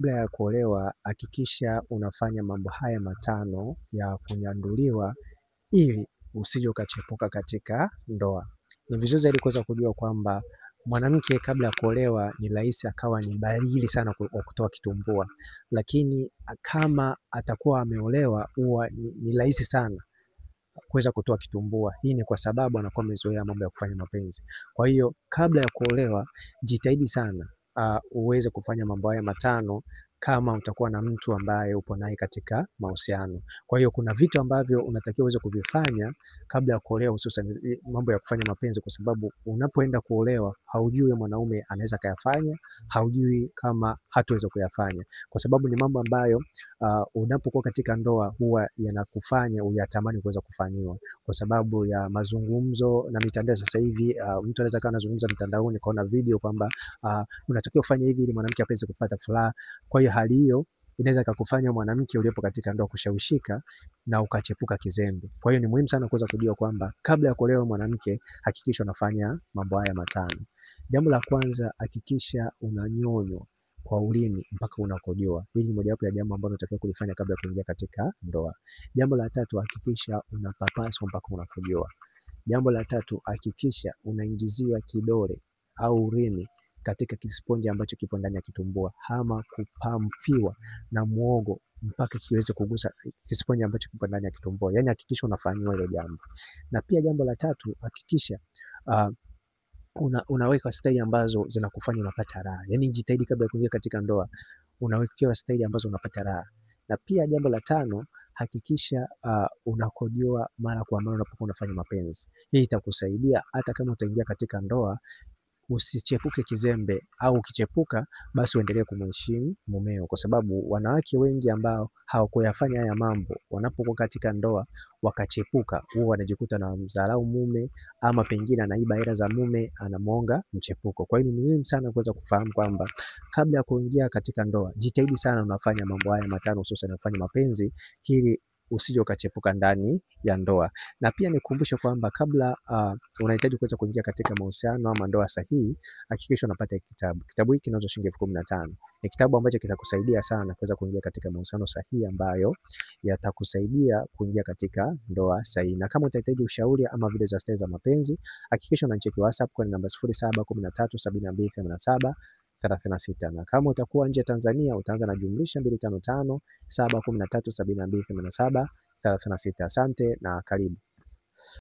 Kabla ya kuolewa hakikisha unafanya mambo haya matano ya kunyanduliwa ili usije ukachepuka katika ndoa. Ni vizuri zaidi kuweza kujua kwamba mwanamke kabla ya kuolewa ni rahisi akawa ni bahili sana kwa kutoa kitumbua, lakini kama atakuwa ameolewa huwa ni rahisi sana kuweza kutoa kitumbua. Hii ni kwa sababu anakuwa amezoea mambo ya kufanya mapenzi. Kwa hiyo kabla ya kuolewa jitahidi sana uweze kufanya mambo haya matano kama utakuwa na mtu ambaye upo naye katika mahusiano. Kwa hiyo kuna vitu ambavyo unatakiwa uweze kuvifanya kabla ya kuolewa, hususan mambo ya kufanya mapenzi, kwa sababu unapoenda kuolewa haujui mwanaume anaweza kayafanya, haujui kama hataweza kuyafanya, kwa sababu ni mambo ambayo unapokuwa katika ndoa huwa yanakufanya uyatamani kuweza kufanyiwa, kwa sababu ya mazungumzo na mitandao sasa hivi. Mtu anaweza kuwa anazungumza mtandaoni, kaona video kwamba unatakiwa ufanye hivi ili mwanamke apeze kupata furaha. Kwa hiyo hali hiyo inaweza kukufanya mwanamke uliyepo katika ndoa kushawishika na ukachepuka kizembe. Kwa hiyo ni muhimu sana kuweza kujua kwamba kabla ya kuolewa mwanamke, hakikisha unafanya mambo haya matano. Jambo la kwanza, hakikisha unanyonywa kwa ulimi mpaka unakojoa. Hili ni mojawapo ya jambo ambalo unatakiwa kulifanya kabla ya kuingia katika ndoa. Jambo la tatu, hakikisha unapapaswa mpaka unakojoa. Jambo la tatu, hakikisha unaingiziwa kidole au ulimi katika kisponji ambacho kipo ndani ya kitumbua, ama kupampiwa na muogo mpaka kiweze kugusa kisponji ambacho kipo ndani ya kitumbua. Yaani hakikisha unafanywa hilo jambo. Na pia jambo la tatu, hakikisha unaweka staili ambazo zinakufanya unapata raha. Yaani jitahidi kabla ya kuingia katika ndoa unawekewa staili ambazo unapata raha. Na pia jambo la tano, hakikisha unakojoa mara kwa mara unapokuwa unafanya mapenzi. Hii itakusaidia hata kama utaingia katika ndoa usichepuke kizembe, au ukichepuka basi uendelee kumheshimu mumeo, kwa sababu wanawake wengi ambao hawakuyafanya haya mambo wanapokuwa katika ndoa wakachepuka, huwa wanajikuta na mdharau mume, ama pengine anaiba hela za mume, anamuonga mchepuko. Kwa hiyo ni muhimu sana kuweza kufahamu kwamba kabla ya kuingia katika ndoa jitahidi sana unafanya mambo haya matano, hususan unafanya mapenzi, ili usije ukachepuka ndani ya ndoa. Na pia nikukumbushe kwamba kabla unahitaji kuweza kuingia katika mahusiano ama ndoa sahihi, hakikisha unapata kitabu. Kitabu hiki kinauzwa shilingi 15,000. Ni kitabu ambacho kitakusaidia sana kuweza kuingia katika mahusiano sahihi ambayo yatakusaidia kuingia katika ndoa sahihi. Na kama utahitaji ushauri ama video za staili za mapenzi, hakikisha unanicheki WhatsApp kwa namba 0713725736. Na kama utakuwa nje ya Tanzania utaanza na jumlisha 255 713 7287 36. Asante na karibu.